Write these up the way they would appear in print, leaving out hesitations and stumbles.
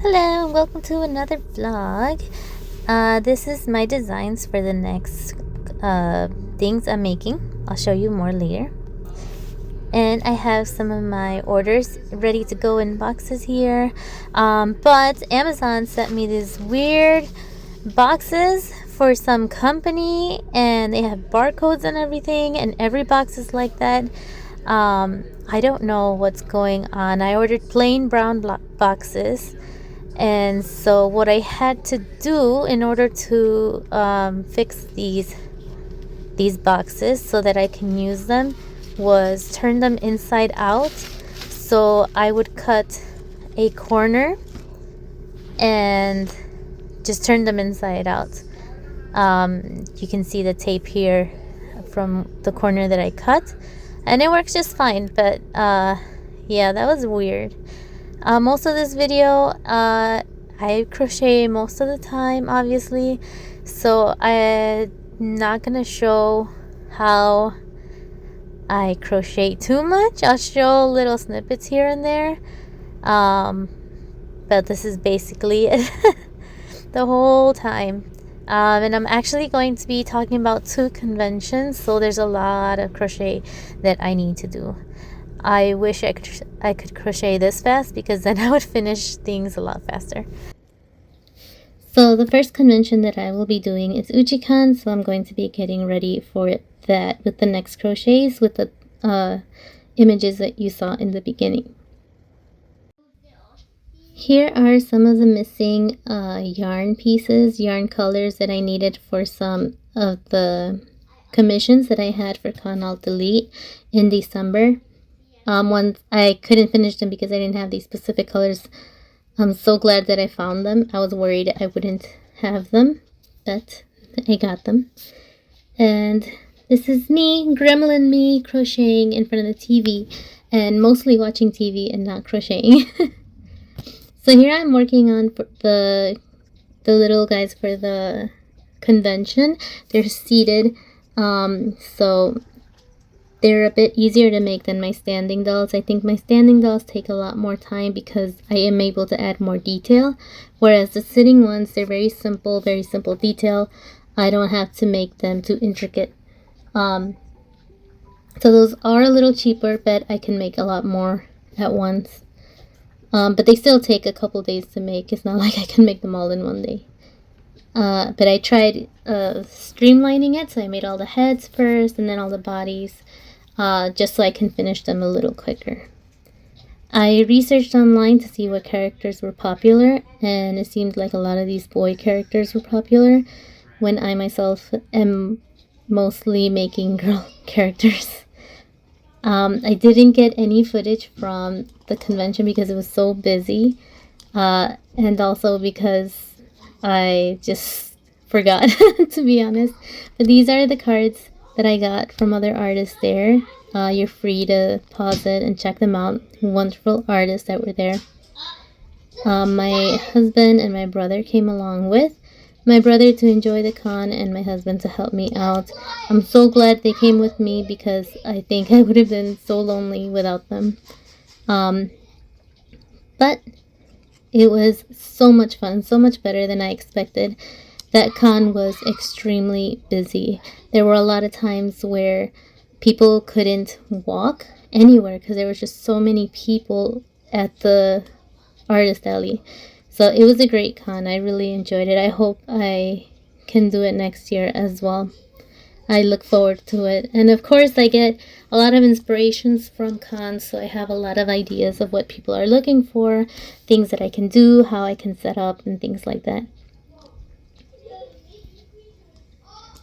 Hello, and welcome to another vlog. This is my designs for the next things I'm making. I'll show you more later. And I have some of my orders ready to go in boxes here. But Amazon sent me these weird boxes for some company, and they have barcodes and everything, and every box is like that. I don't know what's going on. I ordered plain brown boxes. And so what I had to do in order to fix these boxes so that I can use them was turn them inside out. So I would cut a corner and just turn them inside out. You can see the tape here from the corner that I cut, and it works just fine. But yeah, that was weird. Most of this video, I crochet most of the time, obviously, so I'm not gonna show how I crochet too much. I'll show little snippets here and there, but this is basically it the whole time. And I'm actually going to be talking about 2 conventions, so there's a lot of crochet that I need to do. I wish I could crochet this fast, because then I would finish things a lot faster. So the first convention that I will be doing is UChi-Con, so I'm going to be getting ready for that with the next crochets with the images that you saw in the beginning. Here are some of the missing yarn pieces, yarn colors that I needed for some of the commissions that I had for Con Alt Delete in December. Once I couldn't finish them because I didn't have these specific colors. I'm so glad that I found them. I was worried I wouldn't have them, but I got them. And this is me, gremlin me, crocheting in front of the TV, and mostly watching TV and not crocheting. So here I'm working on the little guys for the convention. They're seated, so they're a bit easier to make than my standing dolls. I think my standing dolls take a lot more time because I am able to add more detail. Whereas the sitting ones, they're very simple detail. I don't have to make them too intricate. So those are a little cheaper, but I can make a lot more at once. But they still take a couple days to make. It's not like I can make them all in one day. But I tried streamlining it, so I made all the heads first and then all the bodies. Just so I can finish them a little quicker. I researched online to see what characters were popular, and it seemed like a lot of these boy characters were popular, when I myself am mostly making girl characters. I didn't get any footage from the convention because it was so busy, and also because I just forgot, to be honest. But these are the cards that I got from other artists there. You're free to pause it and check them out. Wonderful artists that were there. My husband and my brother came along with. My brother to enjoy the con and my husband to help me out. I'm so glad they came with me because I think I would have been so lonely without them. But it was so much fun, so much better than I expected. That con was extremely busy. There were a lot of times where people couldn't walk anywhere because there was just so many people at the artist alley. So it was a great con. I really enjoyed it. I hope I can do it next year as well. I look forward to it. And of course I get a lot of inspirations from cons, so I have a lot of ideas of what people are looking for, things that I can do, how I can set up, and things like that.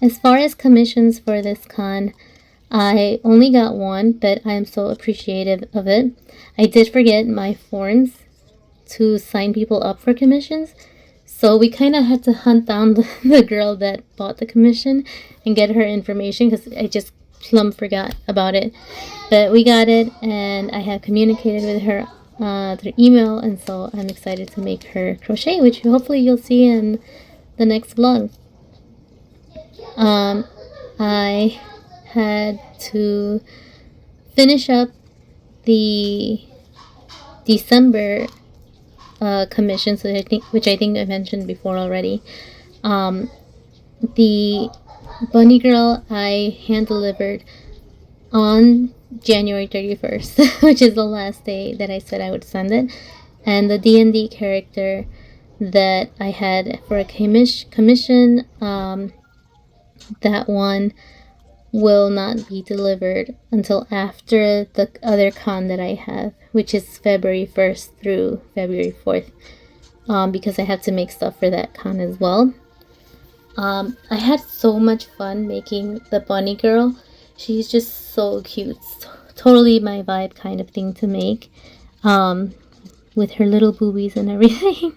As far as commissions for this con, I only got one, but I'm so appreciative of it. I did forget my forms to sign people up for commissions, so we kind of had to hunt down the girl that bought the commission and get her information because I just plumb forgot about it. But we got it, and I have communicated with her through email, and so I'm excited to make her crochet, which hopefully you'll see in the next vlog. I had to finish up the December commissions, which I think I mentioned before already. The bunny girl I hand delivered on January 31st, which is the last day that I said I would send it. And the D&D character that I had for a commission, that one will not be delivered until after the other con that I have, which is February 1st through February 4th, because I have to make stuff for that con as well. I had so much fun making the bunny girl. She's just so cute. Totally my vibe kind of thing to make, with her little boobies and everything.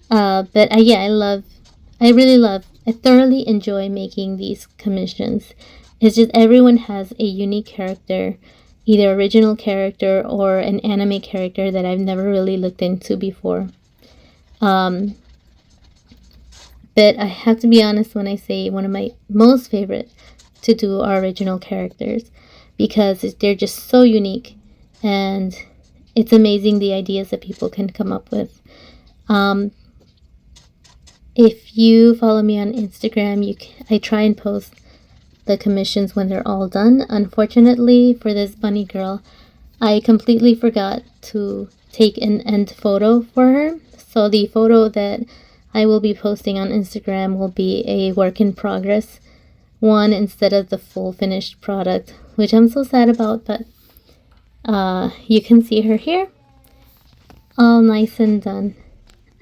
But yeah, I thoroughly enjoy making these commissions. It's just everyone has a unique character, either original character or an anime character that I've never really looked into before. But I have to be honest when I say one of my most favorite to do are original characters, because they're just so unique, and it's amazing the ideas that people can come up with. If you follow me on Instagram, I try and post the commissions when they're all done. Unfortunately, for this bunny girl, I completely forgot to take an end photo for her. So the photo that I will be posting on Instagram will be a work in progress one instead of the full finished product, which I'm so sad about, but you can see her here, all nice and done.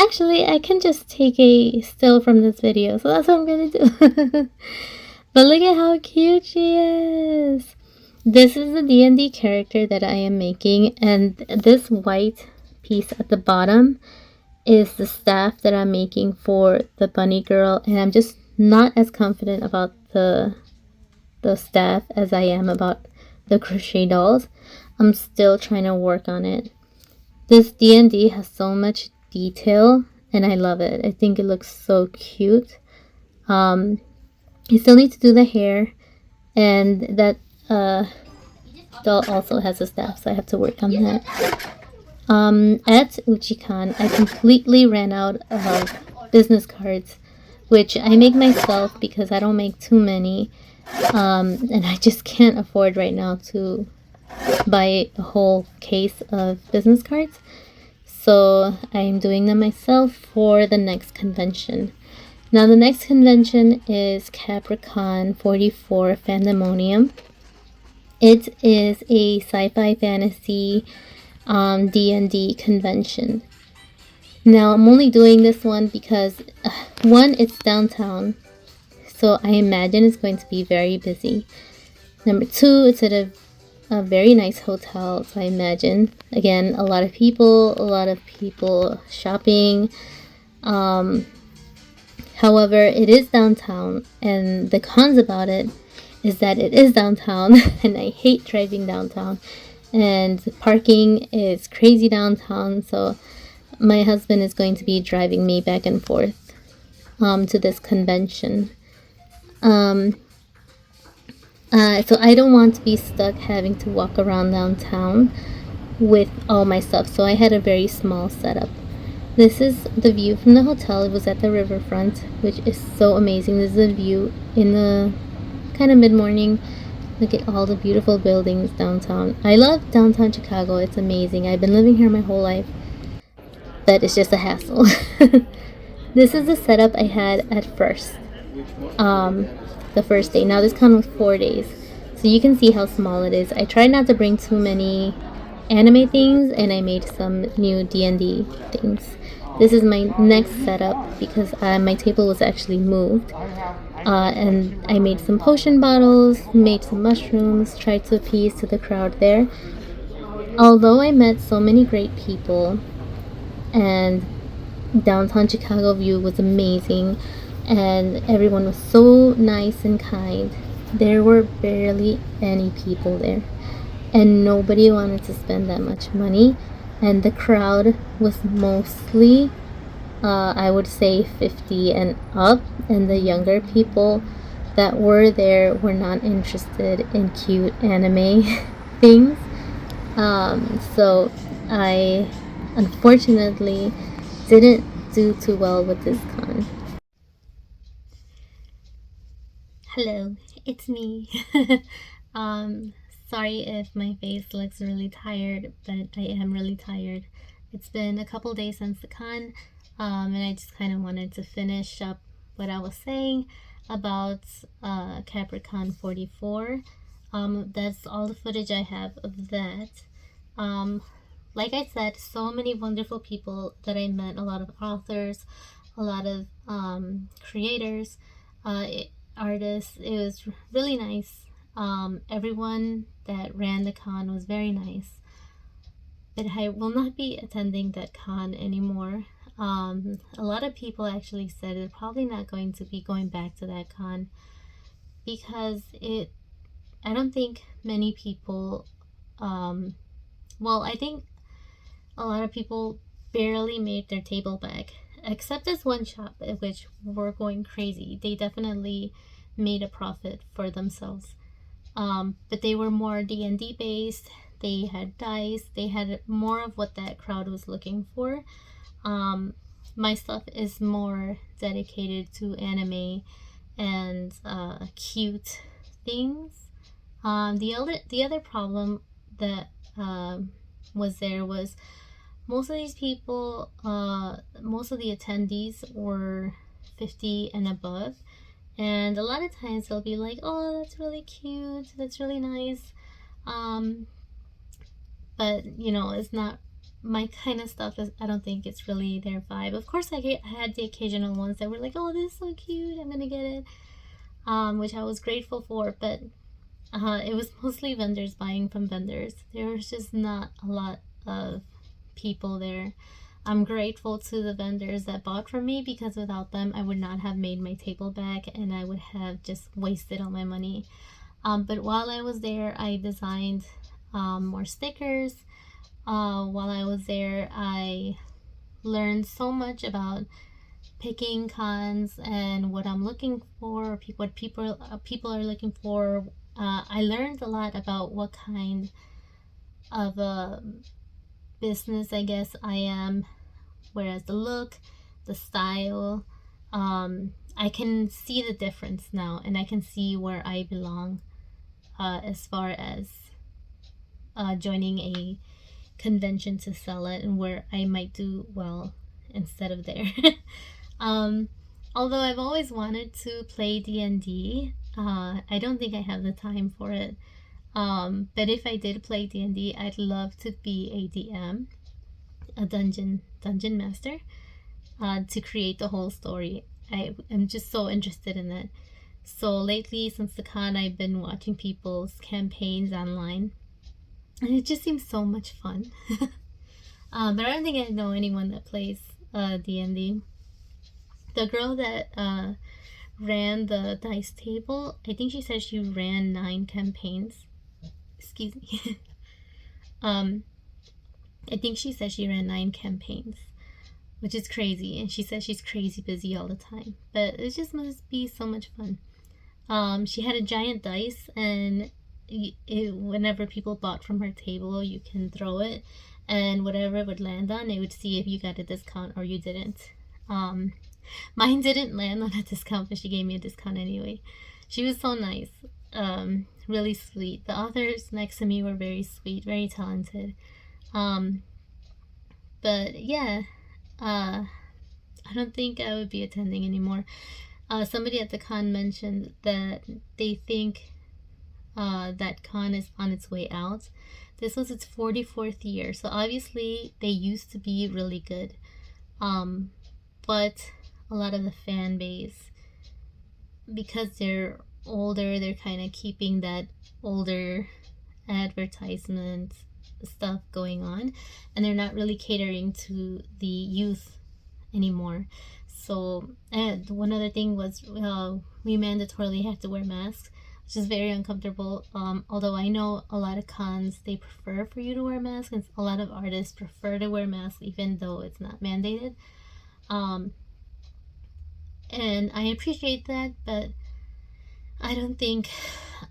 Actually, I can just take a still from this video, so that's what I'm gonna do. But look at how cute she is. This is the D&D character that I am making, and this white piece at the bottom is the staff that I'm making for the bunny girl, and I'm just not as confident about the staff as I am about the crochet dolls. I'm still trying to work on it. This D&D has so much detail, and I love it. I think it looks so cute. You still need to do the hair, and that doll also has a staff, so I have to work on that. At UChi-Con, I completely ran out of business cards, which I make myself because I don't make too many, and I just can't afford right now to buy a whole case of business cards. So I'm doing them myself for the next convention. Now the next convention is Capricon 44 Phandemonium. It is a sci-fi fantasy D&D convention. Now I'm only doing this one because one, it's downtown, so I imagine it's going to be very busy. Number two, it's at a very nice hotel, so I imagine again a lot of people shopping. However, it is downtown, and the cons about it is that it is downtown and I hate driving downtown, and parking is crazy downtown, so my husband is going to be driving me back and forth to this convention. So I don't want to be stuck having to walk around downtown with all my stuff, so I had a very small setup. This is the view from the hotel. It was at the riverfront, which is so amazing. This is a view in the kind of mid-morning. Look at all the beautiful buildings downtown. I love downtown Chicago. It's amazing. I've been living here my whole life, but it's just a hassle. This is the setup I had at first. The first day. Now this con was 4 days, so you can see how small it is. I tried not to bring too many anime things, and I made some new D&D things. This is my next setup because my table was actually moved, and I made some potion bottles, made some mushrooms, tried to appease to the crowd there. Although I met so many great people, and downtown Chicago view was amazing, and everyone was so nice and kind, there were barely any people there, and nobody wanted to spend that much money, and the crowd was mostly I would say 50 and up, and the younger people that were there were not interested in cute anime things. So I unfortunately didn't do too well with this con. Hello, it's me. um, Sorry if my face looks really tired, but I am really tired. It's been a couple days since the con, and I just kind of wanted to finish up what I was saying about Capricon 44. That's all the footage I have of that. Like I said, so many wonderful people that I met, a lot of authors, a lot of creators, artists. It was really nice. Everyone that ran the con was very nice. But I will not be attending that con anymore. A lot of people actually said they're probably not going to be going back to that con because I don't think many people, I think a lot of people barely made their table back, except this one shop, which were going crazy. They definitely made a profit for themselves. But they were more D&D based. They had dice. They had more of what that crowd was looking for. My stuff is more dedicated to anime and cute things. The other problem that was there was most of these people, most of the attendees were 50 and above. And a lot of times they'll be like, oh, that's really cute, that's really nice. But, it's not my kind of stuff. I don't think it's really their vibe. Of course, I had the occasional ones that were like, oh, this is so cute, I'm gonna get it. Which I was grateful for, but it was mostly vendors buying from vendors. There was just not a lot of people there. I'm grateful to the vendors that bought from me because without them I would not have made my table back and I would have just wasted all my money. But while I was there, I designed more stickers. While I was there, I learned so much about picking cons and what I'm looking for, what people are looking for. I learned a lot about what kind of a business I guess I am, whereas the look, the style, I can see the difference now and I can see where I belong as far as joining a convention to sell it and where I might do well instead of there. Although I've always wanted to play D&D, I don't think I have the time for it. But if I did play D&D, I'd love to be a DM, a dungeon master, to create the whole story. I am just so interested in it. So lately, since the con, I've been watching people's campaigns online, and it just seems so much fun. But I don't think I know anyone that plays D&D. The girl that ran the dice table, I think she said she ran 9 campaigns. Excuse me. I think she said she ran 9 campaigns, which is crazy. And she says she's crazy busy all the time. But it just must be so much fun. She had a giant dice, and whenever people bought from her table, you can throw it, and whatever it would land on, it would see if you got a discount or you didn't. Mine didn't land on a discount, but she gave me a discount anyway. She was so nice. Really sweet. The authors next to me were very sweet, very talented. But yeah, I don't think I would be attending anymore. Somebody at the con mentioned that they think that con is on its way out. This was its 44th year, so obviously they used to be really good. But a lot of the fan base, because they're older, they're kind of keeping that older advertisement stuff going on, and they're not really catering to the youth anymore. So, and one other thing was we mandatorily have to wear masks, which is very uncomfortable. Although I know a lot of cons, they prefer for you to wear masks, and a lot of artists prefer to wear masks even though it's not mandated. And I appreciate that, but I don't think,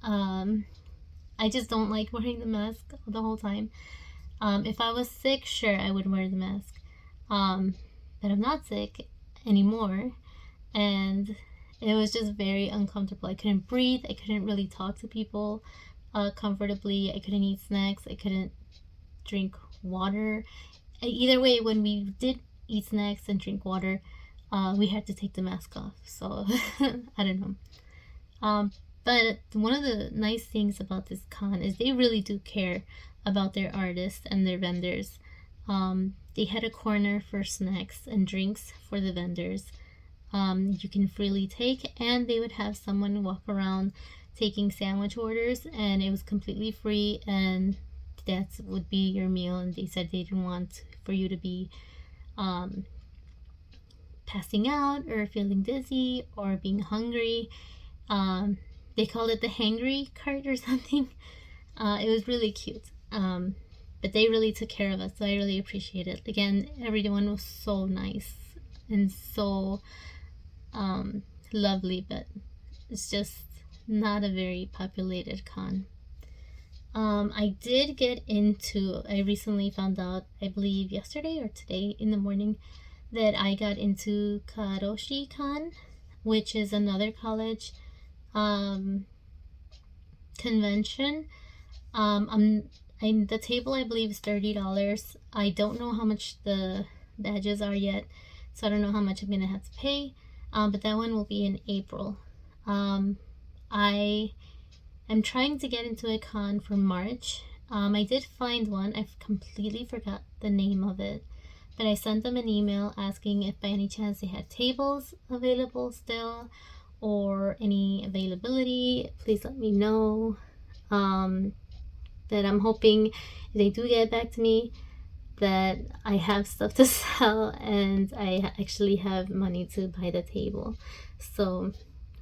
I just don't like wearing the mask the whole time. If I was sick, sure, I would wear the mask. But I'm not sick anymore, and it was just very uncomfortable. I couldn't breathe. I couldn't really talk to people comfortably. I couldn't eat snacks. I couldn't drink water. Either way, when we did eat snacks and drink water, we had to take the mask off. So I don't know. But one of the nice things about this con is they really do care about their artists and their vendors. They had a corner for snacks and drinks for the vendors. You can freely take, and they would have someone walk around taking sandwich orders, and it was completely free, and that would be your meal. And they said they didn't want for you to be passing out or feeling dizzy or being hungry. They called it the hangry cart or something. It was really cute. But they really took care of us, so I really appreciate it. Again, everyone was so nice and so lovely, but it's just not a very populated con. I recently found out, I believe yesterday or today in the morning, that I got into UChi-Con, which is another college convention. The table, I believe, is $30. I don't know how much the badges are yet, so I don't know how much I'm gonna have to pay. But that one will be in April. I am trying to get into a con for March. I did find one. I've completely forgot the name of it, but I sent them an email asking if by any chance they had tables available still or any availability. Please let me know. That I'm hoping if they do get back to me that I have stuff to sell and I actually have money to buy the table. So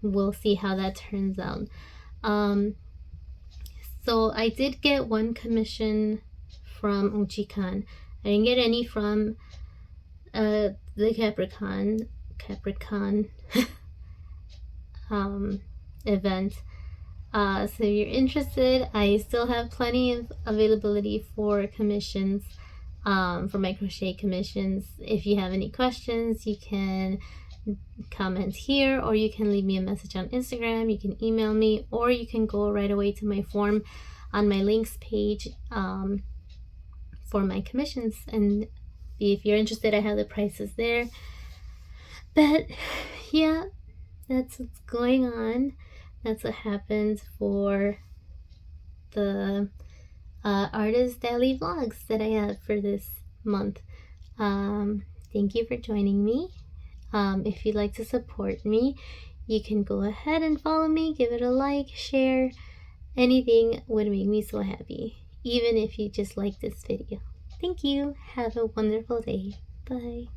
we'll see how that turns out. So I did get one commission from UChi-Con. I didn't get any from the Capricon event. So if you're interested, I still have plenty of availability for commissions, for my crochet commissions. If you have any questions, you can comment here, or you can leave me a message on Instagram. You can email me, or you can go right away to my form on my links page for my commissions. And if you're interested, I have the prices there. But yeah, that's what's going on. That's what happens for the Artist Daily vlogs that I have for this month. Thank you for joining me. If you'd like to support me, you can go ahead and follow me, give it a like, share. Anything would make me so happy, even if you just like this video. Thank you. Have a wonderful day. Bye.